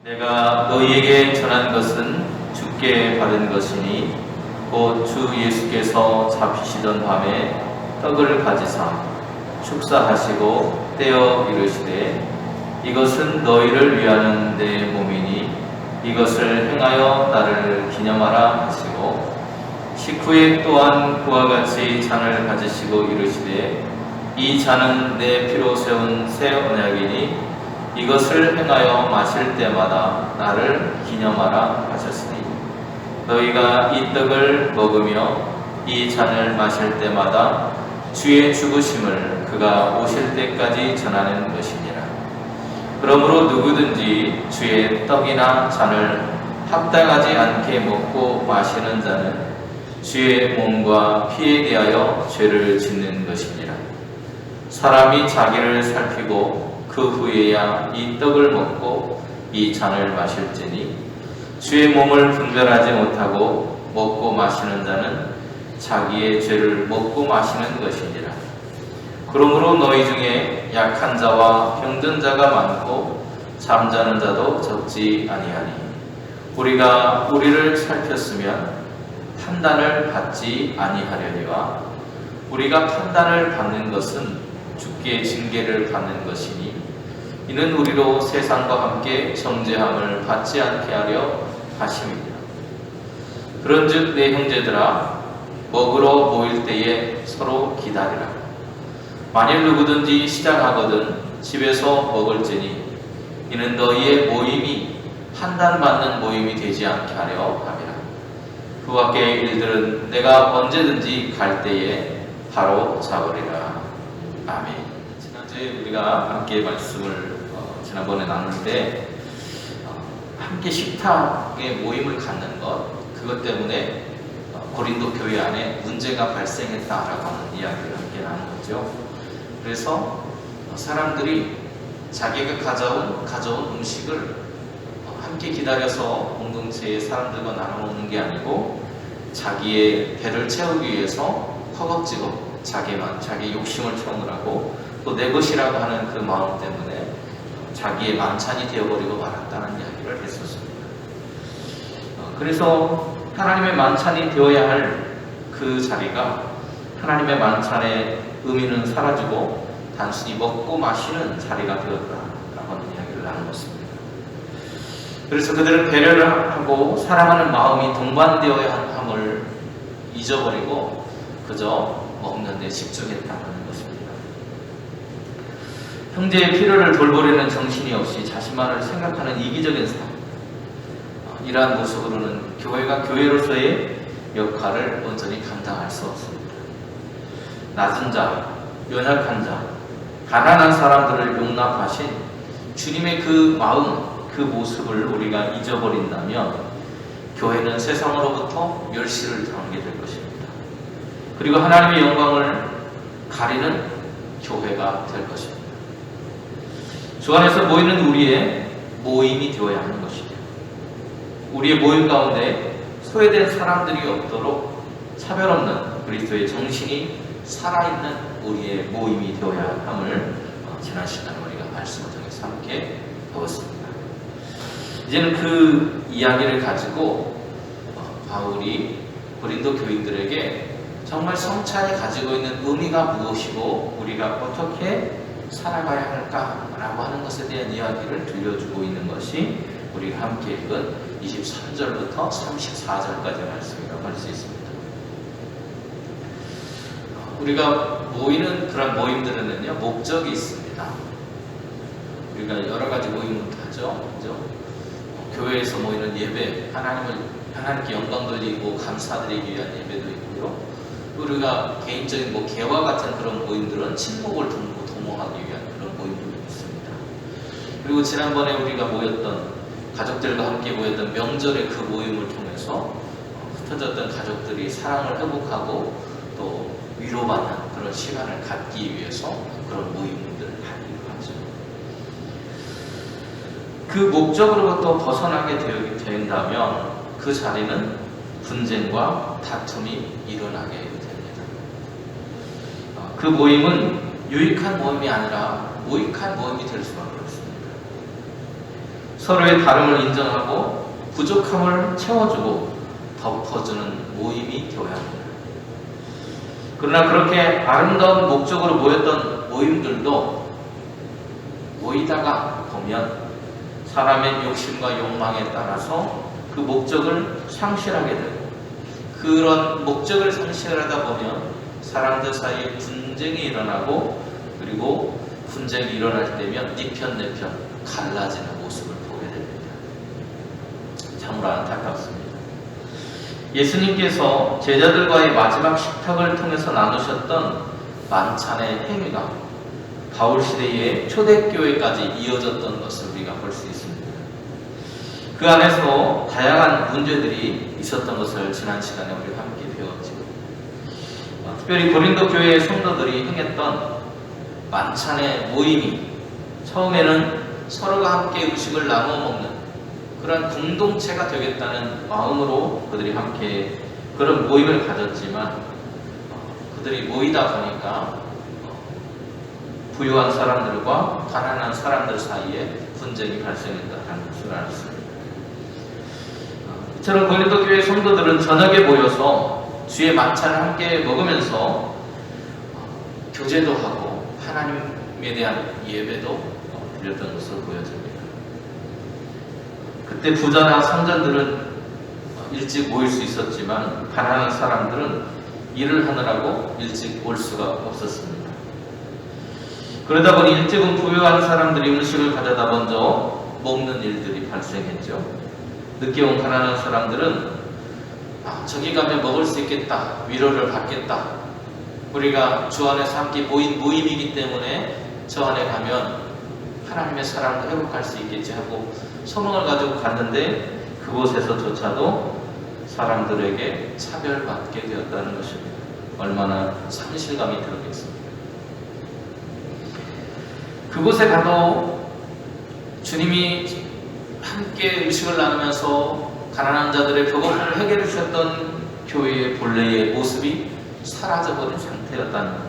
내가 너희에게 전한 것은 주께 받은 것이니 곧 주 예수께서 잡히시던 밤에 떡을 가지사 축사하시고 떼어 이르시되 이것은 너희를 위하는 내 몸이니 이것을 행하여 나를 기념하라 하시고 식후에 또한 그와 같이 잔을 가지시고 이르시되 이 잔은 내 피로 세운 새 언약이니 이것을 행하여 마실 때마다 나를 기념하라 하셨으니 너희가 이 떡을 먹으며 이 잔을 마실 때마다 주의 죽으심을 그가 오실 때까지 전하는 것이니라. 그러므로 누구든지 주의 떡이나 잔을 합당하지 않게 먹고 마시는 자는 주의 몸과 피에 대하여 죄를 짓는 것이니라. 사람이 자기를 살피고 그 후에야 이 떡을 먹고 이 잔을 마실지니 주의 몸을 분별하지 못하고 먹고 마시는 자는 자기의 죄를 먹고 마시는 것이니라. 그러므로 너희 중에 약한 자와 병든 자가 많고 잠자는 자도 적지 아니하니 우리가 우리를 살폈으면 판단을 받지 아니하려니와 우리가 판단을 받는 것은 주께 징계를 받는 것이니 이는 우리로 세상과 함께 정죄함을 받지 않게 하려 하심이니라. 그런즉 내 형제들아 먹으러 모일 때에 서로 기다리라. 만일 누구든지 시장하거든 집에서 먹을지니 이는 너희의 모임이 판단받는 모임이 되지 않게 하려 함이라. 그 밖의 일들은 내가 언제든지 갈 때에 바로 잡으리라. 아멘. 지난주에 우리가 함께 말씀을 지난번에 나눴는데 함께 식탁에 모임을 갖는 것 그것 때문에 고린도 교회 안에 문제가 발생했다라고 하는 이야기를 함께 나눈 거죠. 그래서 사람들이 자기가 가져온 음식을 함께 기다려서 공동체의 사람들과 나눠 먹는 게 아니고 자기의 배를 채우기 위해서 허겁지겁 자기 욕심을 채우느라고 또 내 것이라고 하는 그 마음 때문에 자기의 만찬이 되어버리고 말았다는 이야기를 했었습니다. 그래서 하나님의 만찬이 되어야 할 그 자리가 하나님의 만찬의 의미는 사라지고 단순히 먹고 마시는 자리가 되었다라고 하는 이야기를 나누었습니다. 그래서 그들은 배려를 하고 사랑하는 마음이 동반되어야 함을 잊어버리고 그저 먹는 데 집중했다는 것입니다. 형제의 필요를 돌보려는 정신이 없이 자신만을 생각하는 이기적인 삶, 이러한 모습으로는 교회가 교회로서의 역할을 온전히 감당할 수 없습니다. 낮은 자, 연약한 자, 가난한 사람들을 용납하신 주님의 그 마음, 그 모습을 우리가 잊어버린다면 교회는 세상으로부터 멸시를 당하게 될 것입니다. 그리고 하나님의 영광을 가리는 교회가 될 것입니다. 주 안에서 모이는 우리의 모임이 되어야 하는 것이죠. 우리의 모임 가운데 소외된 사람들이 없도록 차별 없는 그리스도의 정신이 살아있는 우리의 모임이 되어야 함을 지난 시간에 우리가 말씀을 통해서 함께 배웠습니다. 이제는 그 이야기를 가지고 바울이 고린도 교인들에게 정말 성찬이 가지고 있는 의미가 무엇이고 우리가 어떻게 살아가야 할까라고 하는 것에 대한 이야기를 들려주고 있는 것이 우리가 함께 읽은 23절부터 34절까지의 말씀이라고 할 수 있습니다. 우리가 모이는 그런 모임들은요 목적이 있습니다. 우리가 여러 가지 모임을 하죠. 그죠? 교회에서 모이는 예배, 하나님께 영광 돌리고 감사드리기 위한 예배도 있고요. 우리가 개인적인 개와 같은 그런 모임들은 친목을 도모하기 위한 그런 모임들이 있습니다. 그리고 지난번에 우리가 모였던 가족들과 함께 모였던 명절의 그 모임을 통해서 흩어졌던 가족들이 사랑을 회복하고 또 위로받는 그런 시간을 갖기 위해서 그런 모임들을 하기로 하죠. 그 목적으로부터 벗어나게 된다면 그 자리는 분쟁과 다툼이 일어나게 됩니다. 그 모임은 유익한 모임이 아니라 무익한 모임이 될 수밖에 없습니다. 서로의 다름을 인정하고 부족함을 채워주고 덮어주는 모임이 교회입니다. 그러나 그렇게 아름다운 목적으로 모였던 모임들도 모이다가 보면 사람의 욕심과 욕망에 따라서 그 목적을 상실하게 되고, 그런 목적을 상실하다 보면 사람들 사이에 분쟁이 일어나고, 그리고 분쟁이 일어날 때면 네 편 내 편 갈라지는 모습을 보게 됩니다. 참으로 안타깝습니다. 예수님께서 제자들과의 마지막 식탁을 통해서 나누셨던 만찬의 행위가 바울 시대의 초대교회까지 이어졌던 것을 우리가 볼 수 있습니다. 그 안에서 다양한 문제들이 있었던 것을 지난 시간에 우리가 함께 배웠죠. 특별히 고린도 교회의 성도들이 행했던 만찬의 모임이 처음에는 서로가 함께 음식을 나누어 먹는 그런 공동체가 되겠다는 마음으로 그들이 함께 그런 모임을 가졌지만, 그들이 모이다 보니까 부유한 사람들과 가난한 사람들 사이에 분쟁이 발생했다는 것을 알았습니다. 이처럼 고린도 교회 성도들은 저녁에 모여서 주의 만찬을 함께 먹으면서 교제도 하고 하나님에 대한 예배도 드렸던 것으로 보여집니다. 그때 부자나 상전들은 일찍 모일 수 있었지만 가난한 사람들은 일을 하느라고 일찍 올 수가 없었습니다. 그러다 보니 일찍은 부유한 사람들이 음식을 가져다 먼저 먹는 일들이 발생했죠. 늦게 온 가난한 사람들은 저기 가면 먹을 수 있겠다, 위로를 받겠다, 우리가 주 안에서 함께 모인 모임이기 때문에 저 안에 가면 하나님의 사랑도 회복할 수 있겠지 하고 소망을 가지고 갔는데, 그곳에서조차도 사람들에게 차별받게 되었다는 것입니다. 얼마나 상실감이 들었겠습니까? 그곳에 가도 주님이 함께 음식을 나누면서 가난한 자들의 벽없는 해결해 주셨던 교회의 본래의 모습이 사라져버린 상태였다는 것.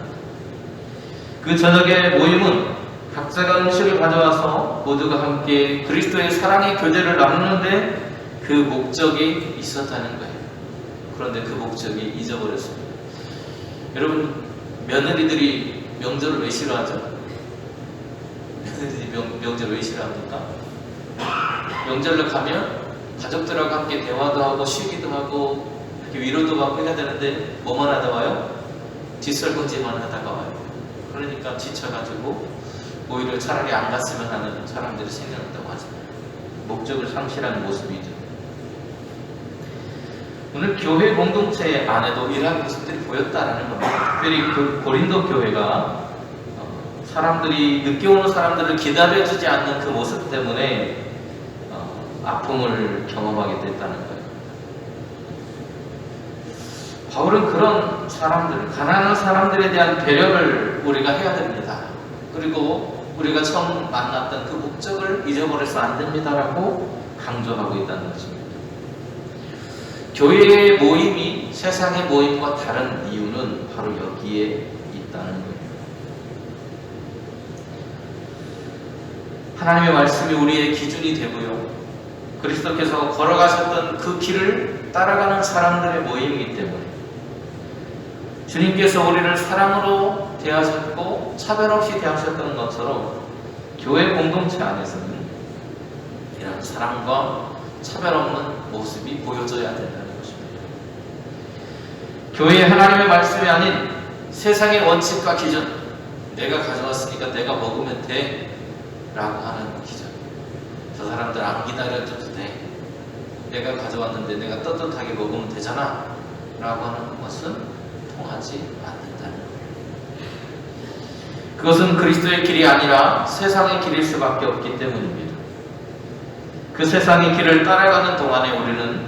그 저녁의 모임은 각자가 음식을 가져와서 모두가 함께 그리스도의 사랑의 교제를 나누는데 그 목적이 있었다는 거예요. 그런데 그 목적이 잊어버렸습니다. 여러분, 며느리들이 명절을 왜 싫어하죠? 며느리들이 명절 왜 싫어합니까? 명절로 가면 가족들하고 함께 대화도 하고 쉬기도 하고 이렇게 위로도 받고 해야 되는데 뭐만 하다 와요? 뒷설거지만 하다가 와요. 그러니까 지쳐가지고 오히려 차라리 안 갔으면 하는 사람들이 생겨난다고 하죠. 목적을 상실하는 모습이죠. 오늘 교회 공동체 안에도 이러한 모습들이 보였다라는 겁니다. 특별히 그 고린도 교회가 사람들이 늦게 오는 사람들을 기다려주지 않는 그 모습 때문에 아픔을 경험하게 됐다는 거예요. 바울은 그런 사람들, 가난한 사람들에 대한 배려를 우리가 해야 됩니다. 그리고 우리가 처음 만났던 그 목적을 잊어버려서 안 됩니다라고 강조하고 있다는 것입니다. 교회의 모임이 세상의 모임과 다른 이유는 바로 여기에 있다는 거예요. 하나님의 말씀이 우리의 기준이 되고요, 그리스도께서 걸어가셨던 그 길을 따라가는 사람들의 모임이기 때문에 주님께서 우리를 사랑으로 대하셨고 차별 없이 대하셨던 것처럼 교회 공동체 안에서는 이런 사랑과 차별 없는 모습이 보여져야 된다는 것입니다. 교회의 하나님의 말씀이 아닌 세상의 원칙과 기준, 내가 가져왔으니까 내가 먹으면 돼 라고 하는 기준, 저 사람들 안 기다려줘도 돼, 내가 가져왔는데 내가 떳떳하게 먹으면 되잖아 라고 하는 것은 통하지 않는다는 거예요. 그것은 그리스도의 길이 아니라 세상의 길일 수밖에 없기 때문입니다. 그 세상의 길을 따라가는 동안에 우리는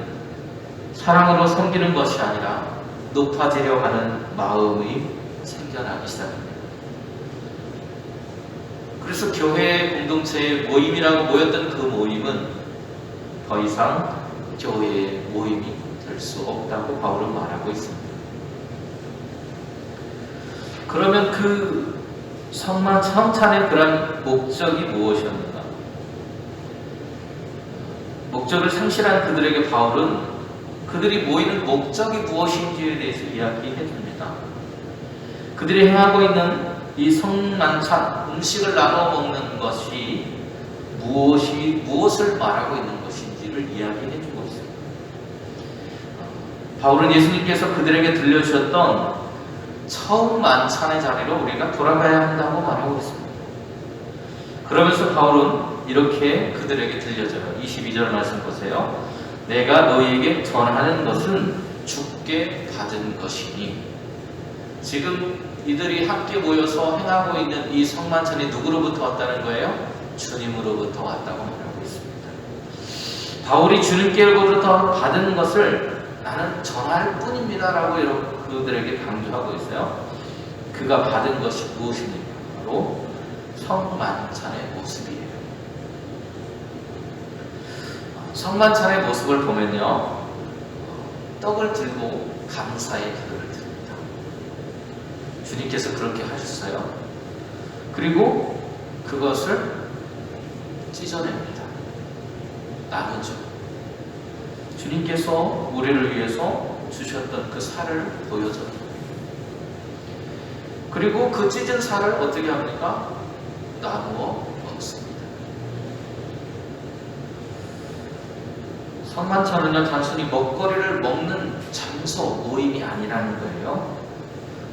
사랑으로 섬기는 것이 아니라 높아지려 하는 마음이 생겨나기 시작합니다. 그래서 교회 공동체의 모임이라고 모였던 그 모임은 더 이상 교회의 모임이 될 수 없다고 바울은 말하고 있습니다. 그러면 그 성찬의 그런 목적이 무엇이었는가? 목적을 상실한 그들에게 바울은 그들이 모이는 목적이 무엇인지에 대해서 이야기해 줍니다. 그들이 행하고 있는 이 성만찬, 음식을 나눠 먹는 것이 무엇을 말하고 있는 것인지를 이야기해 주고 있습니다. 바울은 예수님께서 그들에게 들려주셨던 처음 만찬의 자리로 우리가 돌아가야 한다고 말하고 있습니다. 그러면서 바울은 이렇게 그들에게 들려줘요. 22절 말씀 보세요. 내가 너희에게 전하는 것은 주께 받은 것이니. 지금 이들이 함께 모여서 행하고 있는 이 성만찬이 누구로부터 왔다는 거예요? 주님으로부터 왔다고 말하고 있습니다. 바울이 주님께로부터 받은 것을 나는 전할 뿐입니다 라고 그들에게 강조하고 있어요. 그가 받은 것이 무엇입니까? 바로 성만찬의 모습이에요. 성만찬의 모습을 보면요, 떡을 들고 감사의 기도를 드립니다. 주님께서 그렇게 하셨어요. 그리고 그것을 찢어냅니다. 나누죠. 주님께서 우리를 위해서 주셨던 그 살을 보여줘요. 그리고 그 찢은 살을 어떻게 합니까? 나누어 먹습니다. 성만찬은요, 단순히 먹거리를 먹는 장소, 모임이 아니라는 거예요.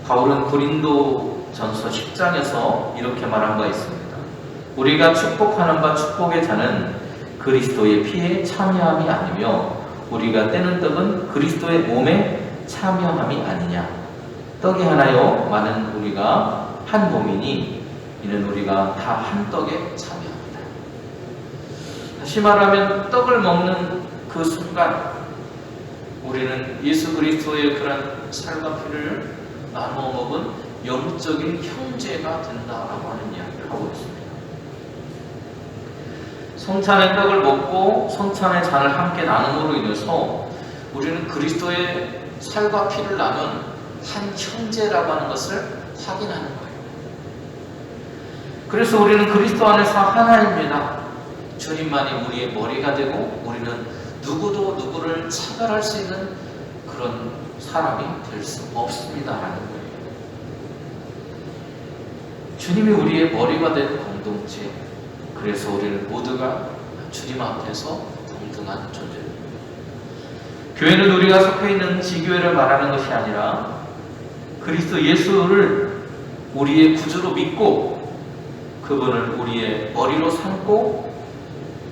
바울은 고린도 전서 10장에서 이렇게 말한 바 있습니다. 우리가 축복하는 바 축복의 잔은 그리스도의 피에 참여함이 아니며 우리가 떼는 떡은 그리스도의 몸에 참여함이 아니냐. 떡이 하나요 많은 우리가 한 몸이니 이는 우리가 다 한 떡에 참여합니다. 다시 말하면 떡을 먹는 그 순간 우리는 예수 그리스도의 그런 살과 피를 나누어 먹은 영적인 형제가 된다라고 하는 이야기를 하고 있습니다. 성찬의 떡을 먹고 성찬의 잔을 함께 나눔으로 인해서 우리는 그리스도의 살과 피를 나눈 한 형제라고 하는 것을 확인하는 거예요. 그래서 우리는 그리스도 안에서 하나입니다. 주님만이 우리의 머리가 되고 우리는 누구도 누구를 차별할 수 있는 그런 사람이 될 수 없습니다라는 거예요. 주님이 우리의 머리가 된 공동체, 그래서 우리는 모두가 주님 앞에서 동등한 존재입니다. 교회는 우리가 속해 있는 지교회를 말하는 것이 아니라 그리스도 예수를 우리의 구주로 믿고 그분을 우리의 머리로 삼고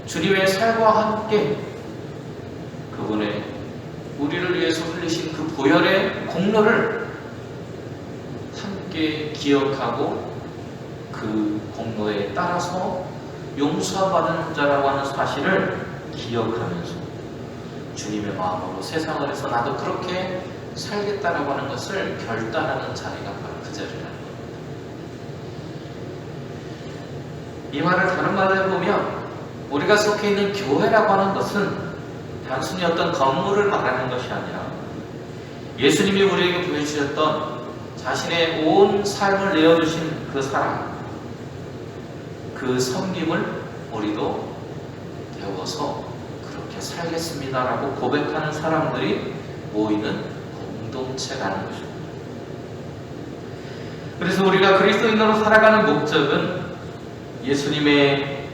주님의 살과 함께 그분의 우리를 위해서 흘리신 그 보혈의 공로를 함께 기억하고 그 공로에 따라서 용서받은 자라고 하는 사실을 기억하면서 주님의 마음으로 세상을 해서 나도 그렇게 살겠다라고 하는 것을 결단하는 자리가 바로 그 자리라는 겁니다. 이 말을 다른 말로 해보면 우리가 속해 있는 교회라고 하는 것은 단순히 어떤 건물을 말하는 것이 아니라 예수님이 우리에게 보여주셨던 자신의 온 삶을 내어주신 그 사랑, 그 섬김을 우리도 배워서 그렇게 살겠습니다라고 고백하는 사람들이 모이는 공동체라는 것입니다. 그래서 우리가 그리스도인으로 살아가는 목적은 예수님은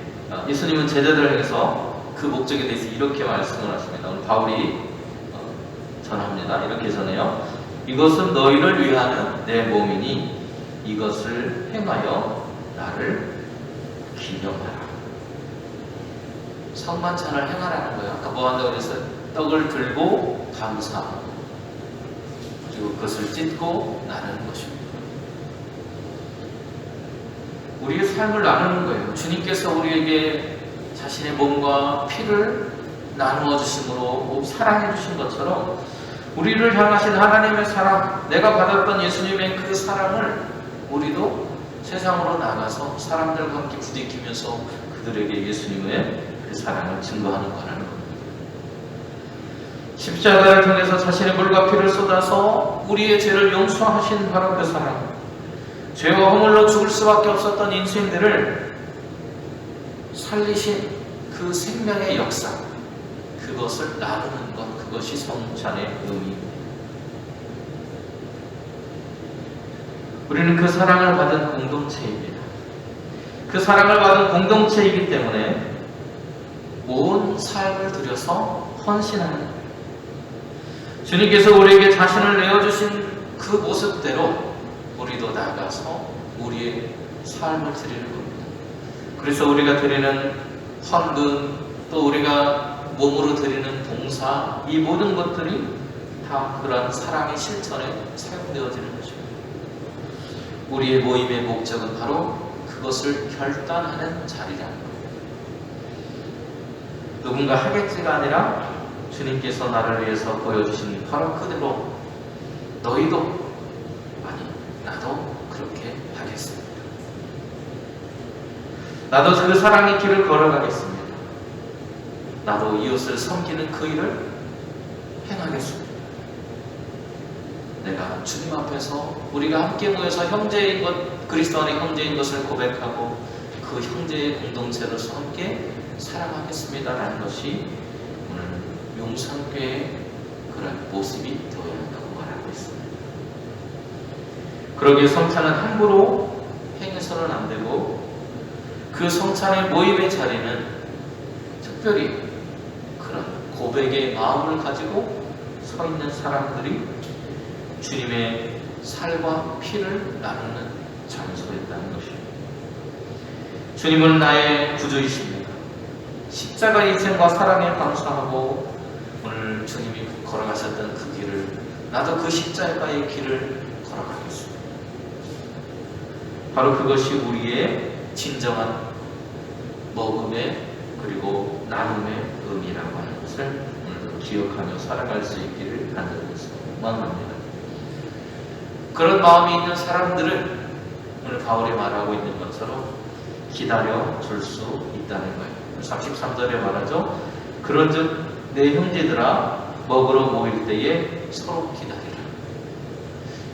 제자들을 향해서 그 목적에 대해서 이렇게 말씀을 하십니다. 오늘 바울이 전합니다. 이렇게 전해요. 이것은 너희를 위하는 내 몸이니 이것을 행하여 나를 기념하라. 성만찬을 행하라는 거예요. 아까 뭐 한다고 그랬어요? 떡을 들고 감사하고 그리고 그것을 찢고 나누는 것입니다. 우리의 삶을 나누는 거예요. 주님께서 우리에게 자신의 몸과 피를 나누어 주심으로 사랑해 주신 것처럼 우리를 향하신 하나님의 사랑, 내가 받았던 예수님의 그 사랑을 우리도 세상으로 나가서 사람들과 함께 부딪히면서 그들에게 예수님의 그 사랑을 증거하는 거라는 겁니다. 십자가를 통해서 자신의 물과 피를 쏟아서 우리의 죄를 용서하신 바로 그 사랑, 죄와 허물로 죽을 수밖에 없었던 인생들을 살리신 그 생명의 역사, 그것을 나누는 것, 그것이 성찬의 의미입니다. 우리는 그 사랑을 받은 공동체입니다. 그 사랑을 받은 공동체이기 때문에 온 삶을 들여서 헌신하는 거예요. 주님께서 우리에게 자신을 내어주신 그 모습대로 우리도 나가서 우리의 삶을 드리는 겁니다. 그래서 우리가 드리는 헌금, 또 우리가 몸으로 드리는 봉사, 이 모든 것들이 다 그러한 사랑의 실천에 사용되어지는 것입니다. 우리의 모임의 목적은 바로 그것을 결단하는 자리라는 겁니다. 누군가 하겠지가 아니라 주님께서 나를 위해서 보여주신 바로 그대로 너희도, 아니 나도 그렇게 하겠습니다. 나도 그 사랑의 길을 걸어가겠습니다. 나도 이웃을 섬기는 그 일을 행하겠습니다. 내가 주님 앞에서 우리가 함께 모여서 형제인 것, 그리스도 안의 형제인 것을 고백하고 그 형제의 공동체로서 함께 사랑하겠습니다라는 것이 오늘 용산교회의 그런 모습이 되어야 한다고 말하고 있습니다. 그러기에 성찬은 함부로 행해서는 안 되고, 그 성찬의 모임의 자리는 특별히 그런 고백의 마음을 가지고 서 있는 사람들이 주님의 살과 피를 나누는 장소였다는 것입니다. 주님은 나의 구주이십니다. 십자가의 희생과 사랑에 감사하고 오늘 주님이 걸어가셨던 그 길을, 나도 그 십자가의 길을 걸어가겠습니다. 바로 그것이 우리의 진정한 먹음의 그리고 나눔의 의미라고 하는 것을 오늘도 기억하며 살아갈 수 있기를 간절히 소망합니다. 그런 마음이 있는 사람들은 오늘 바울이 말하고 있는 것처럼 기다려 줄 수 있다는 거예요. 33절에 말하죠. 그런즉 내 형제들아 먹으러 모일 때에 서로 기다리라.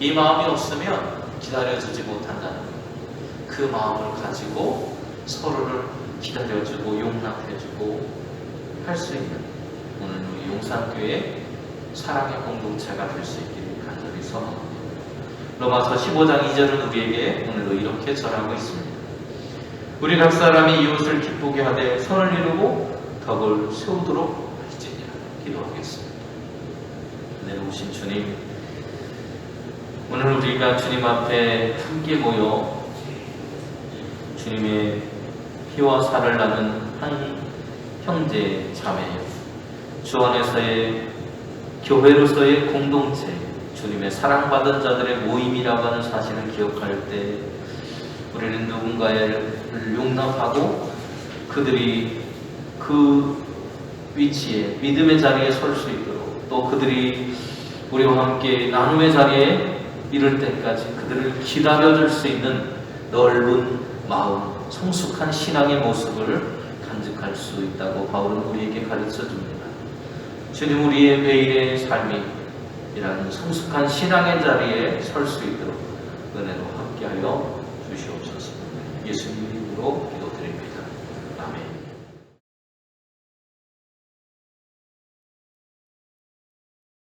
이 마음이 없으면 기다려주지 못한다는 거예요. 그 마음을 가지고 서로를 기다려주고 용납해주고 할 수 있는 오늘 우리 용산교회 사랑의 공동체가 될 수 있기를 간절히 소망합니다. 로마서 15장 2절은 우리에게 오늘도 이렇게 전하고 있습니다. 우리 각 사람이 이웃을 기쁘게 하되 선을 이루고 덕을 세우도록 할지니라. 기도하겠습니다. 내려오신 주님, 오늘 우리가 주님 앞에 함께 모여 주님의 피와 살을 나는 한 형제 자매요, 주 안에서의 교회로서의 공동체, 주님의 사랑받은 자들의 모임이라고 하는 사실을 기억할 때 우리는 누군가를 용납하고 그들이 그 위치에, 믿음의 자리에 설 수 있도록, 또 그들이 우리와 함께 나눔의 자리에 이를 때까지 그들을 기다려줄 수 있는 넓은 마음, 성숙한 신앙의 모습을 간직할 수 있다고 바울은 우리에게 가르쳐 줍니다. 주님, 우리의 매일의 삶이 이런 성숙한 신앙의 자리에 설 수 있도록 은혜로 함께하여 주시옵소서. 예수님 이름으로 기도합니다.